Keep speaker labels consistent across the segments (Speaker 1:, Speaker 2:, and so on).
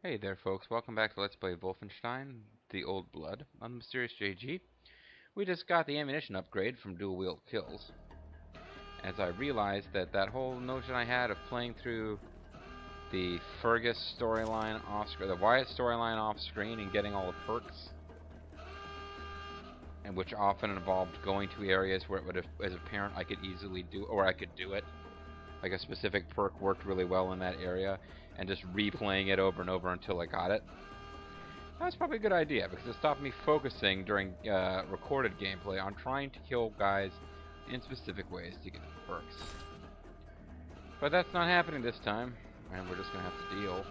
Speaker 1: Hey there folks, welcome back to Let's Play Wolfenstein, The Old Blood. I'm Mysterious JG. We just got the ammunition upgrade from dual wield kills, as I realized that that whole notion I had of playing through the Fergus storyline off screen, the Wyatt storyline off screen and getting all the perks, and which often involved going to areas where it would have, as a parent, I could easily do, or I could do it. Like a specific perk worked really well in that area, and just replaying it over and over until I got it. That's probably a good idea, because it stopped me focusing during recorded gameplay on trying to kill guys in specific ways to get the perks. But that's not happening this time, and we're just going to have to deal.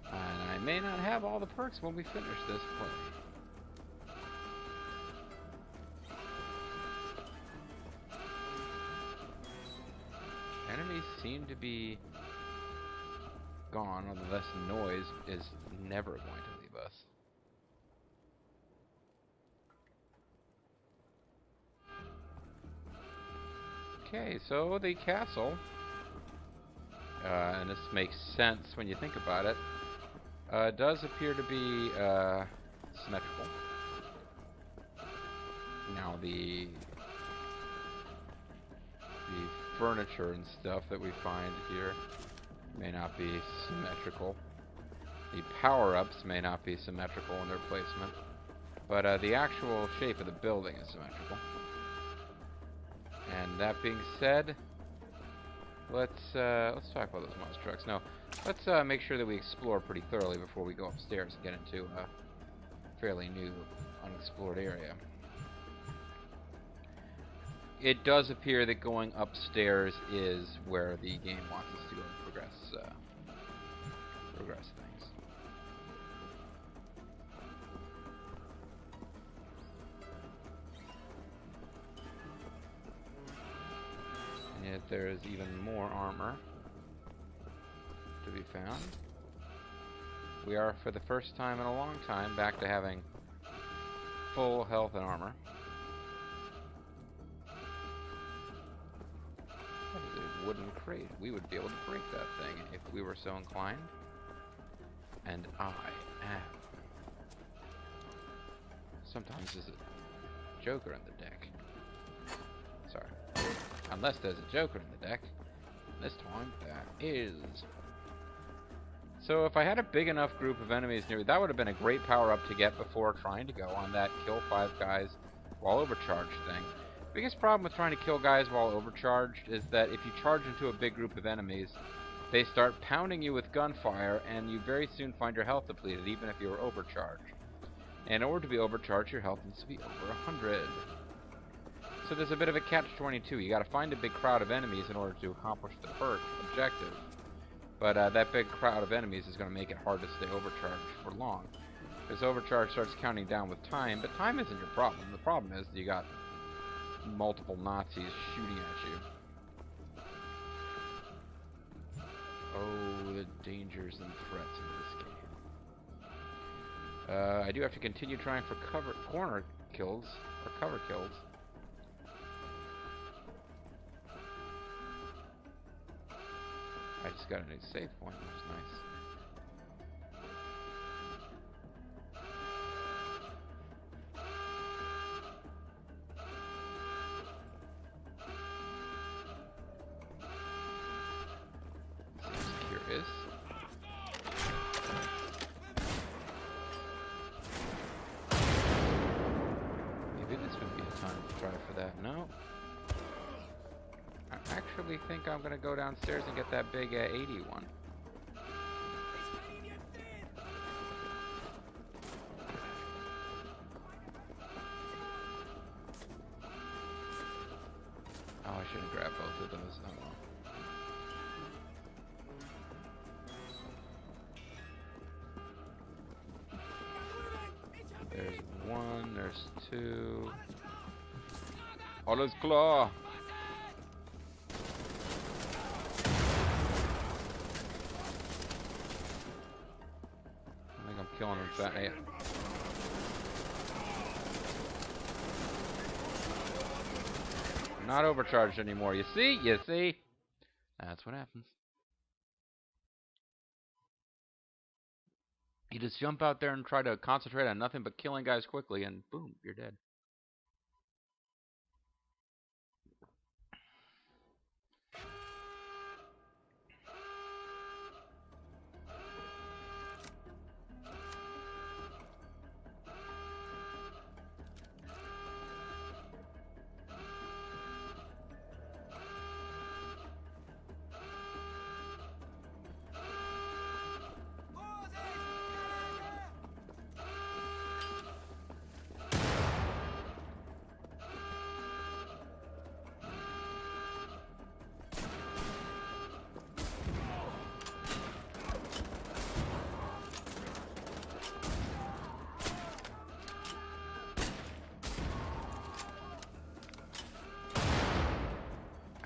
Speaker 1: And I may not have all the perks when we finish this play. Enemies seem to be gone, although this noise is never going to leave us. Okay, so the castle, and this makes sense when you think about it, does appear to be symmetrical. Now the furniture and stuff that we find here may not be symmetrical. The power-ups may not be symmetrical in their placement, but the actual shape of the building is symmetrical. And that being said, let's talk about those monster trucks. No, let's make sure that we explore pretty thoroughly before we go upstairs and get into a fairly new, unexplored area. It does appear that going upstairs is where the game wants us to go and progress things. And yet there is even more armor to be found. We are, for the first time in a long time, back to having full health and armor. That is a wooden crate. We would be able to break that thing if we were so inclined. And I am. Sometimes there's a Joker in the deck. Sorry. Unless there's a Joker in the deck. This time, that is. So if I had a big enough group of enemies near me, that would have been a great power-up to get before trying to go on that kill 5 guys while overcharged thing. Biggest problem with trying to kill guys while overcharged is that if you charge into a big group of enemies, they start pounding you with gunfire, and you very soon find your health depleted, even if you were overcharged. And in order to be overcharged, your health needs to be over 100. So there's a bit of a catch-22. You got to find a big crowd of enemies in order to accomplish the perk objective. But that big crowd of enemies is going to make it hard to stay overcharged for long. Because overcharge starts counting down with time, but time isn't your problem. The problem is that you got multiple Nazis shooting at you. Oh, the dangers and threats in this game. I do have to continue trying for corner kills, or cover kills. I just got a new save point, which is nice. Seems curious. Maybe this would be a time to try for that. No. I actually think I'm going to go downstairs and get that big 81. Oh, I should have grabbed both of those. Oh well. There's one, there's two. Alles klar! I think I'm killing him back. Yeah. Not overcharged anymore. You see? You see? That's what happens. You just jump out there and try to concentrate on nothing but killing guys quickly, and boom, you're dead.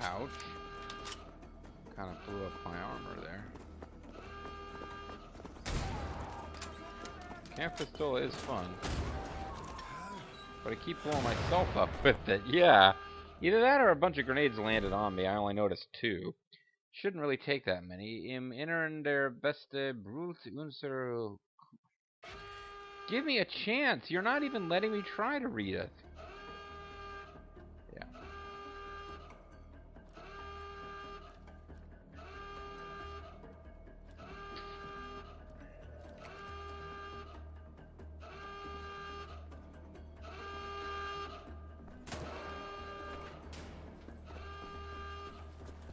Speaker 1: Ouch. Kind of blew up my armor there. Camp pistol is fun. But I keep blowing myself up with it. Yeah. Either that or a bunch of grenades landed on me. I only noticed 2. Shouldn't really take that many. Im Innern der beste Brut unser... Give me a chance. You're not even letting me try to read it. Yeah.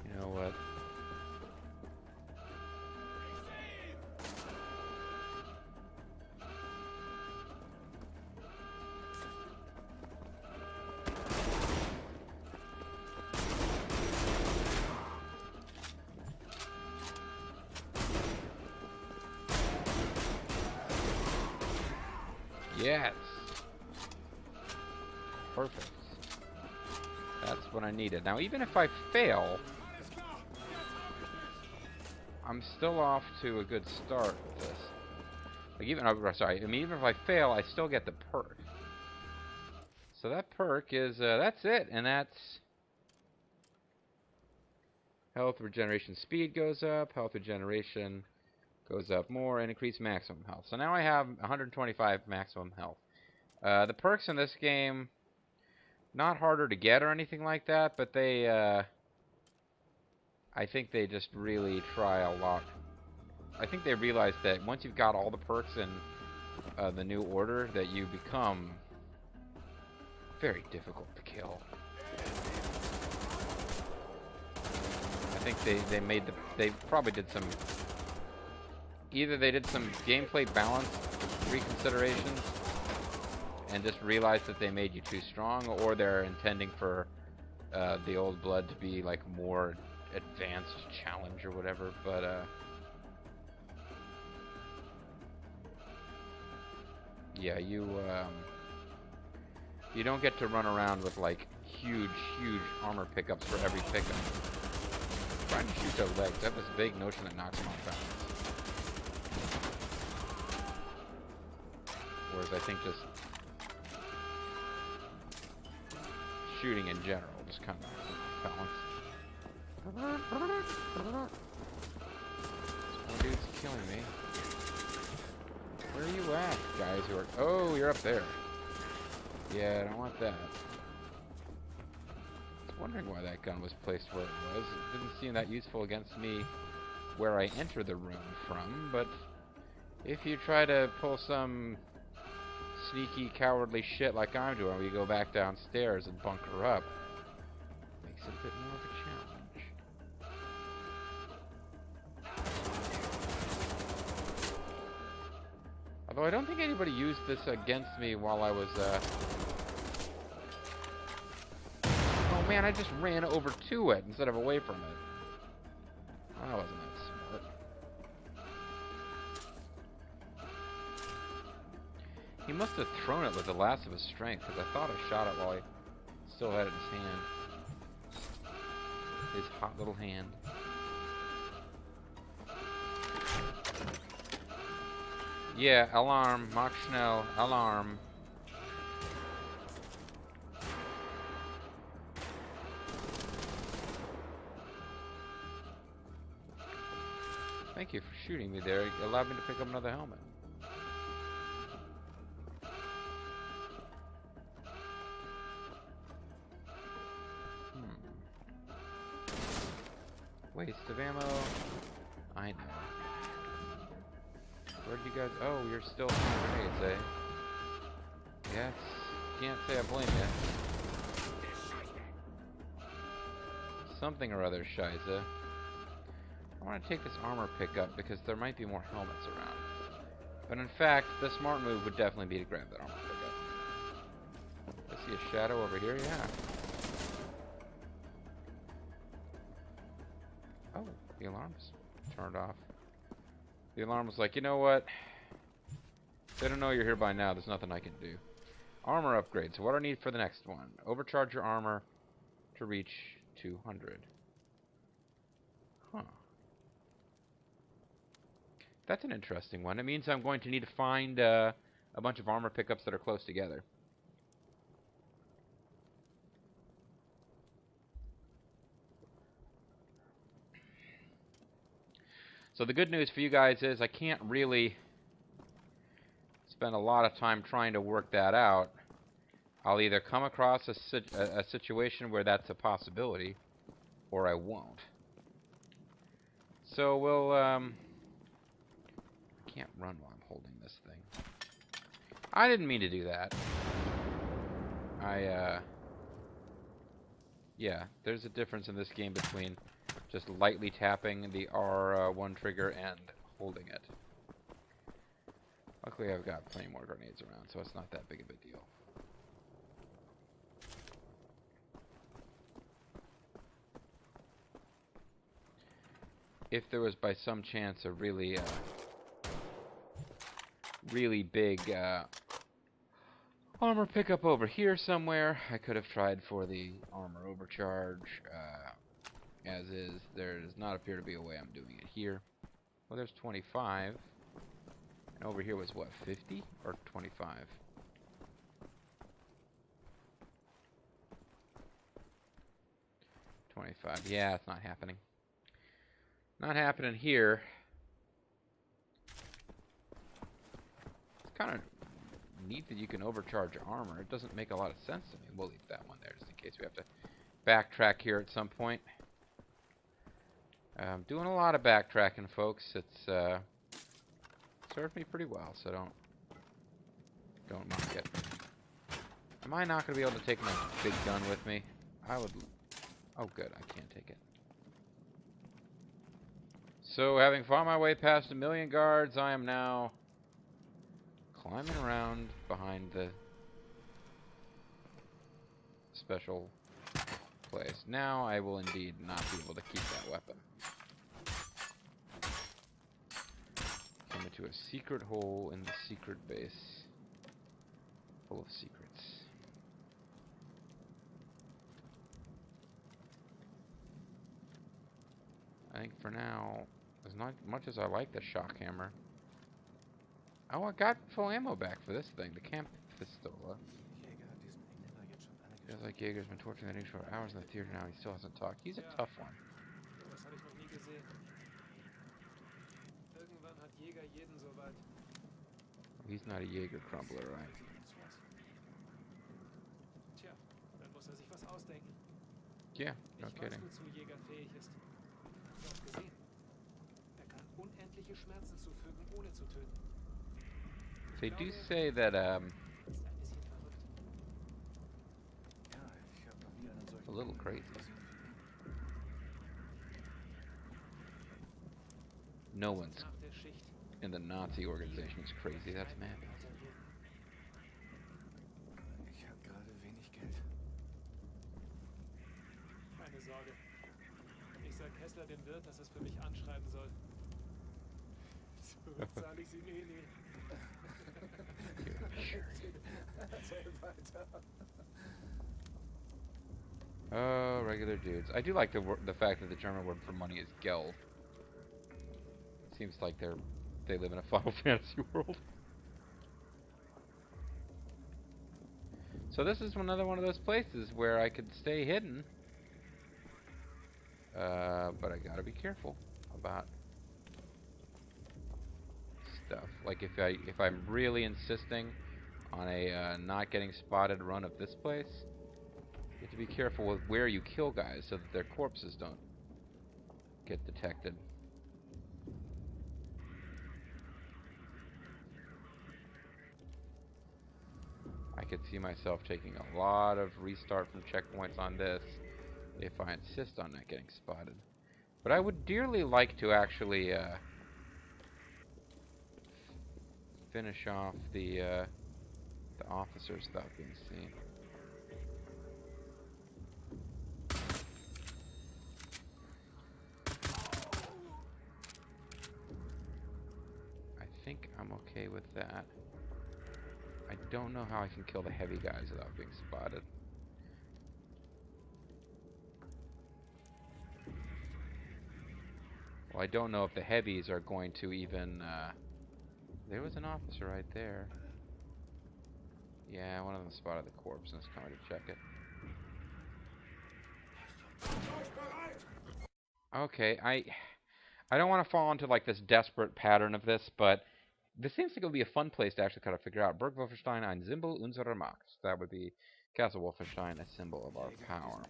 Speaker 1: You know what? Yes. Perfect. That's what I needed. Now, even if I fail, I'm still off to a good start with this. Like even, sorry, I mean, even if I fail, I still get the perk. So that perk is, that's it, and that's health regeneration speed goes up, health regeneration goes up more, and increase maximum health. So now I have 125 maximum health. The perks in this game, not harder to get or anything like that, but they, I think they just really try a lot. I think they realize that once you've got all the perks in the new order, that you become very difficult to kill. I think they probably did some, either they did some gameplay balance reconsiderations and just realized that they made you too strong, or they're intending for the old blood to be like more advanced challenge or whatever, but yeah, you don't get to run around with like huge armor pickups for every pickup. I'm trying to shoot their legs. I have this vague notion that knocks them off balance. Whereas I think just shooting in general just kind of knocks them off balance. This one dude's killing me. Where are you at, guys who are... Oh, you're up there. Yeah, I don't want that. I was wondering why that gun was placed where it was. It didn't seem that useful against me where I enter the room from, but if you try to pull some sneaky, cowardly shit like I'm doing, where you go back downstairs and bunker up, it makes it a bit more of a challenge. Although I don't think anybody used this against me while I was, Oh man, I just ran over to it instead of away from it. That wasn't that smart. He must have thrown it with the last of his strength, because I thought I shot it while he still had it in his hand. His hot little hand. Yeah, alarm, mach schnell, alarm. Thank you for shooting me there. It allowed me to pick up another helmet. Waste of ammo. I know. Where'd you guys... Oh, you're still throwing grenades, eh? Yes. Can't say I blame you. Something or other, Shiza. I want to take this armor pickup because there might be more helmets around. But in fact, the smart move would definitely be to grab that armor pickup. I see a shadow over here, yeah. Oh, the alarm's turned off. The alarm was like, you know what? They don't know you're here by now. There's nothing I can do. Armor upgrade. So what do I need for the next one? Overcharge your armor to reach 200. Huh. That's an interesting one. It means I'm going to need to find a bunch of armor pickups that are close together. So the good news for you guys is I can't really spend a lot of time trying to work that out. I'll either come across a situation where that's a possibility, or I won't. So we'll, I can't run while I'm holding this thing. I didn't mean to do that. Yeah, there's a difference in this game between just lightly tapping the R1 trigger and holding it. Luckily I've got plenty more grenades around, so it's not that big of a deal. If there was by some chance a really big armor pickup over here somewhere, I could have tried for the armor overcharge. As is, there does not appear to be a way I'm doing it here. Well, there's 25. And over here was what, 50 or 25? 25. Yeah, it's not happening. Not happening here. It's kind of neat that you can overcharge armor. It doesn't make a lot of sense to me. We'll leave that one there just in case we have to backtrack here at some point. I'm doing a lot of backtracking, folks. It's served me pretty well, so don't knock it. Am I not going to be able to take my big gun with me? I would... Oh, good. I can't take it. So, having fought my way past 1,000,000 guards, I am now climbing around behind the special place. Now I will indeed not be able to keep that weapon. Come into a secret hole in the secret base full of secrets. I think for now, as not much as I like the shock hammer. Oh, I got full ammo back for this thing, the camp pistola. Feels like Jaeger's been torturing that dude for hours in the theater now. He still hasn't talked. He's a tough one. He's not a Jaeger crumbler, right? Yeah, no kidding. They do say that, a little crazy. No one's in the Nazi organization is crazy. That's madness.
Speaker 2: Keine Sorge. Ich sag Kessler dem Wirt, dass es für mich anschreiben soll. Zahle ich sie nie.
Speaker 1: Oh, regular dudes. I do like the fact that the German word for money is Geld. Seems like they live in a Final Fantasy world. So this is another one of those places where I could stay hidden. But I gotta be careful about stuff. Like if I'm really insisting on a not getting spotted run of this place, you have to be careful with where you kill guys so that their corpses don't get detected. I could see myself taking a lot of restart from checkpoints on this if I insist on not getting spotted. But I would dearly like to actually finish off the officers without being seen. I think I'm okay with that. I don't know how I can kill the heavy guys without being spotted. Well, I don't know if the heavies are going to even... there was an officer right there. Yeah, one of them spotted the corpse and is coming to check it. Okay, I don't want to fall into like this desperate pattern of this, but this seems like it would be a fun place to actually kind of figure out. Burg Wolfenstein, ein Symbol unserer Macht. That would be Castle Wolfenstein, a symbol of our power.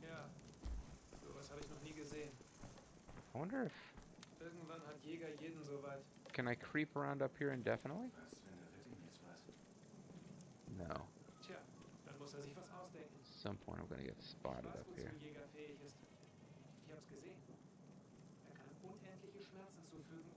Speaker 2: Ja, sowas habe ich noch nie gesehen.
Speaker 1: I wonder if...
Speaker 2: Irgendwann hat Jäger jeden so weit.
Speaker 1: Can I creep around up here indefinitely? No.
Speaker 2: Tja, dann muss sich was ausdenken.
Speaker 1: At some point I'm going to get spotted up here.
Speaker 2: Jäger fähig ist. Ich hab's gesehen. Er kann unendliche Schmerzen zufügen.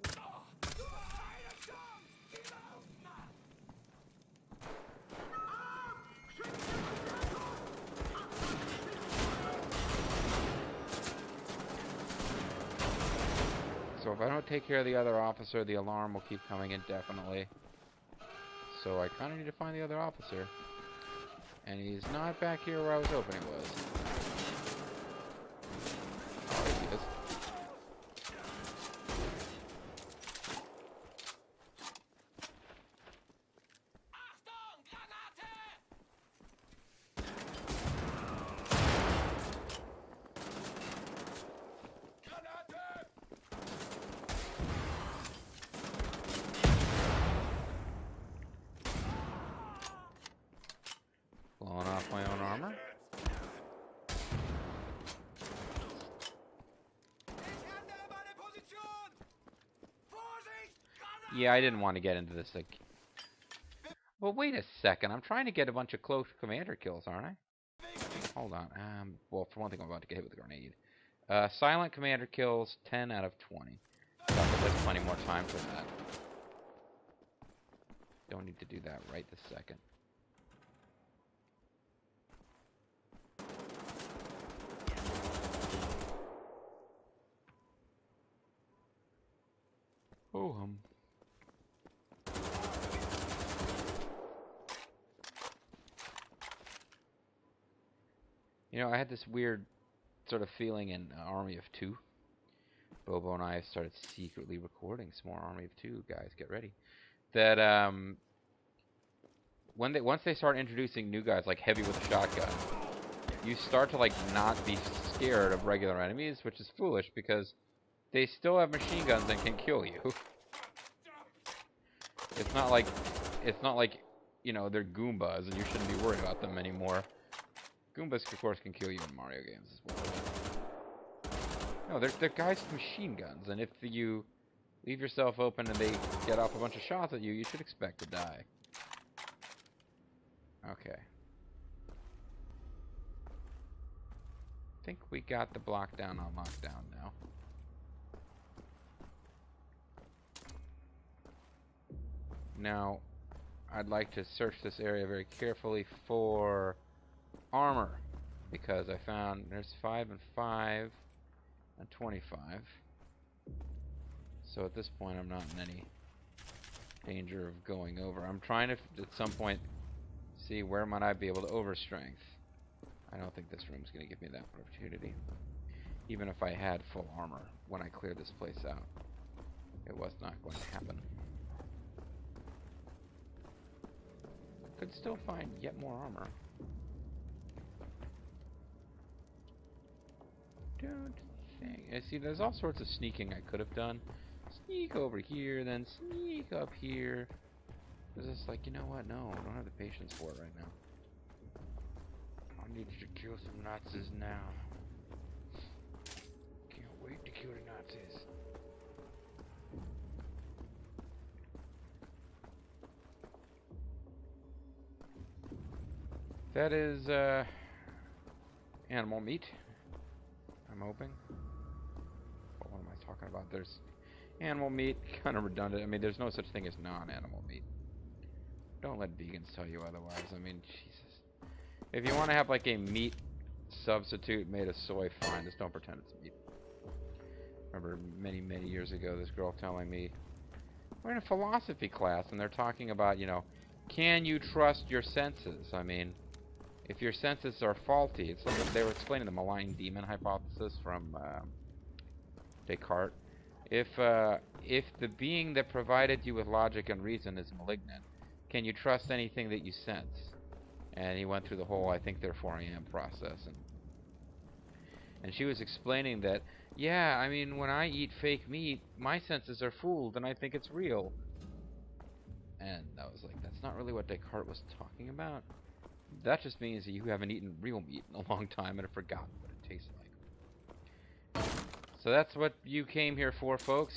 Speaker 1: So if I don't take care of the other officer, the alarm will keep coming indefinitely. So I kind of need to find the other officer. And he's not back here where I was hoping he was. Oh, there he is. Blowing off my own armor. Yeah, I didn't want to get into this. Like, well, wait a second. I'm trying to get a bunch of close commander kills, aren't I? Hold on. Well, for one thing, I'm about to get hit with a grenade. Silent commander kills, 10 out of 20. There's plenty more time for that. Don't need to do that right this second. Oh, You know, I had this weird sort of feeling in Army of Two. Bobo and I started secretly recording some more Army of Two, guys. Get ready. That once they start introducing new guys like Heavy with a shotgun, you start to like not be scared of regular enemies, which is foolish because they still have machine guns and can kill you. It's not like you know, they're Goombas and you shouldn't be worried about them anymore. Goombas, of course, can kill you in Mario games as well. No, they're guys with machine guns, and if you leave yourself open and they get off a bunch of shots at you, you should expect to die. Okay. I think we got the block down on lockdown now. Now, I'd like to search this area very carefully for armor, because I found there's 5 and 5 and 25. So at this point I'm not in any danger of going over. I'm trying to at some point see where might I be able to overstrength. I don't think this room's going to give me that opportunity. Even if I had full armor when I cleared this place out, it was not going to happen. Could still find yet more armor. Don't think. See, there's all sorts of sneaking I could have done. Sneak over here, then sneak up here. It's just like, you know what? No, I don't have the patience for it right now. I need you to kill some Nazis now. Can't wait to kill the Nazis. That is, animal meat. I'm hoping. What am I talking about? There's animal meat, kind of redundant. I mean, there's no such thing as non-animal meat. Don't let vegans tell you otherwise. I mean, Jesus. If you want to have like a meat substitute made of soy, fine. Just don't pretend it's meat. Remember many, many years ago, this girl telling me, we're in a philosophy class, and they're talking about, you know, can you trust your senses? I mean, if your senses are faulty, it's like they were explaining the malign demon hypothesis from Descartes. If the being that provided you with logic and reason is malignant, can you trust anything that you sense? And he went through the whole I think therefore I am process, and she was explaining that, yeah, I mean, when I eat fake meat, my senses are fooled and I think it's real. And I was like, that's not really what Descartes was talking about. That just means that you haven't eaten real meat in a long time and have forgotten what it tastes like. So that's what you came here for, folks.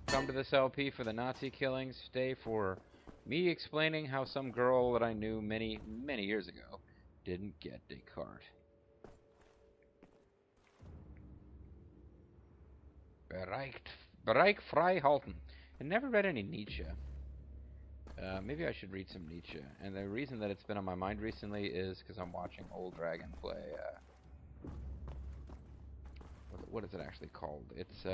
Speaker 1: Come to this LP for the Nazi killings. Stay for me explaining how some girl that I knew many, many years ago didn't get Descartes. Bereich frei halten. I never read any Nietzsche. Maybe I should read some Nietzsche. And the reason that it's been on my mind recently is because I'm watching Old Dragon play. What is it actually called? It's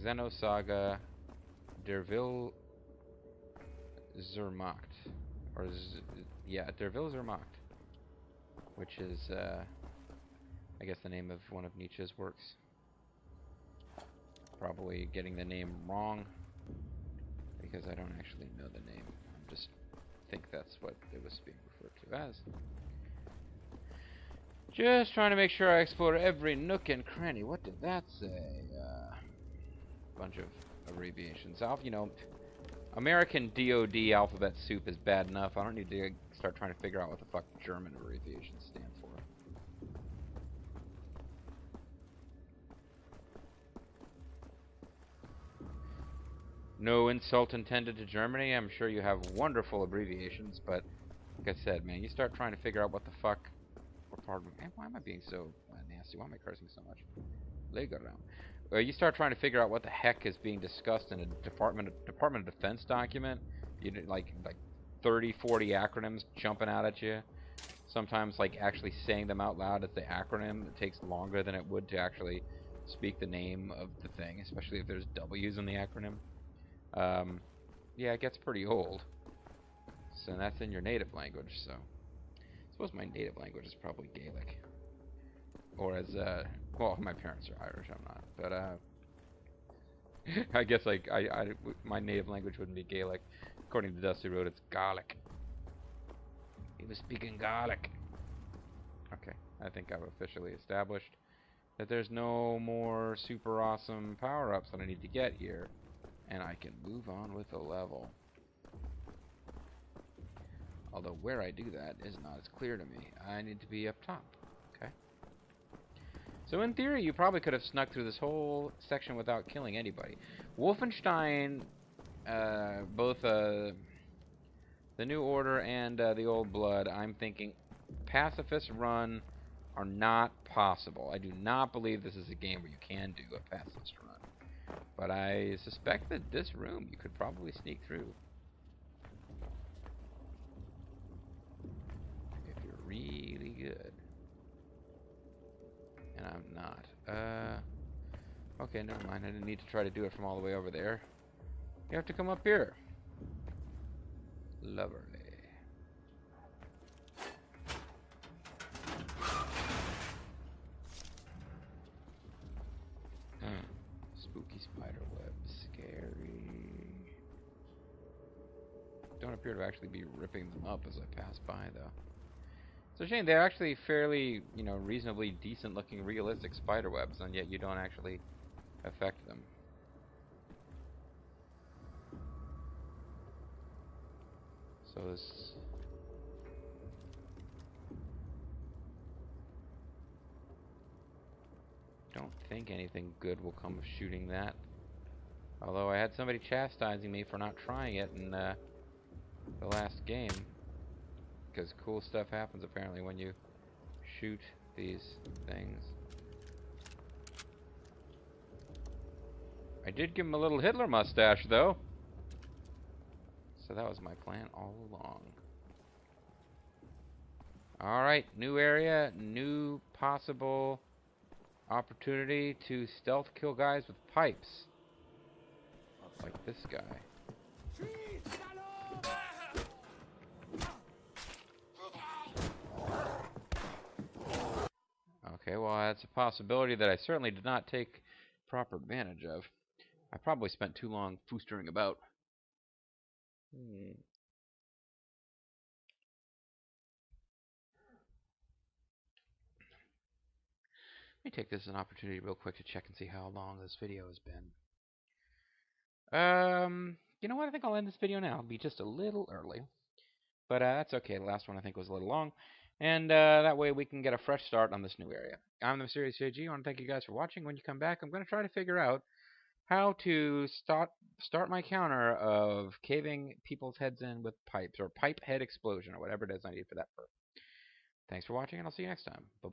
Speaker 1: Xenosaga Der Will Zermacht. Or, yeah, Der Will Zermacht. Which is, I guess, the name of one of Nietzsche's works. Probably getting the name wrong, because I don't actually know the name. I just think that's what it was being referred to as. Just trying to make sure I explore every nook and cranny. What did that say? Bunch of abbreviations. You know, American DOD alphabet soup is bad enough. I don't need to start trying to figure out what the fuck German abbreviations stand for. No insult intended to Germany. I'm sure you have wonderful abbreviations, but like I said, man, you start trying to figure out what the fuck. Or pardon me. Why am I being so nasty? Why am I cursing so much? Leg around. You start trying to figure out what the heck is being discussed in a Department of Defense document. You like 30, 40 acronyms jumping out at you. Sometimes like actually saying them out loud as the acronym, it takes longer than it would to actually speak the name of the thing, especially if there's W's in the acronym. Yeah, it gets pretty old. So that's in your native language, so I suppose my native language is probably Gaelic. Or as, well, my parents are Irish, I'm not. But, I guess, like, my native language wouldn't be Gaelic. According to Dusty Road, it's Gaelic. He was speaking Gaelic. Okay, I think I've officially established that there's no more super awesome power-ups that I need to get here. And I can move on with the level. Although where I do that is not as clear to me. I need to be up top. Okay. So in theory, you probably could have snuck through this whole section without killing anybody. Wolfenstein, both the New Order and the Old Blood, I'm thinking pacifist run are not possible. I do not believe this is a game where you can do a pacifist run. But I suspect that this room you could probably sneak through. If you're really good. And I'm not. Okay, never mind. I didn't need to try to do it from all the way over there. You have to come up here. Lovely. Spooky spider web. Scary. Don't appear to actually be ripping them up as I pass by, though. It's a shame. They're actually fairly, you know, reasonably decent-looking, realistic spider webs, and yet you don't actually affect them. So this don't think anything good will come of shooting that. Although I had somebody chastising me for not trying it in the last game. Because cool stuff happens apparently when you shoot these things. I did give him a little Hitler mustache, though. So that was my plan all along. Alright, new area, new possible opportunity to stealth kill guys with pipes. Like this guy. Okay, well, that's a possibility that I certainly did not take proper advantage of. I probably spent too long foostering about. Let me take this as an opportunity real quick to check and see how long this video has been. You know what? I think I'll end this video now. It'll be just a little early. But that's okay. The last one I think was a little long. And that way we can get a fresh start on this new area. I'm the Mysterious JG. I want to thank you guys for watching. When you come back, I'm going to try to figure out how to start my counter of caving people's heads in with pipes, or pipe head explosion, or whatever it is I need for that. Thanks for watching, and I'll see you next time. Bye.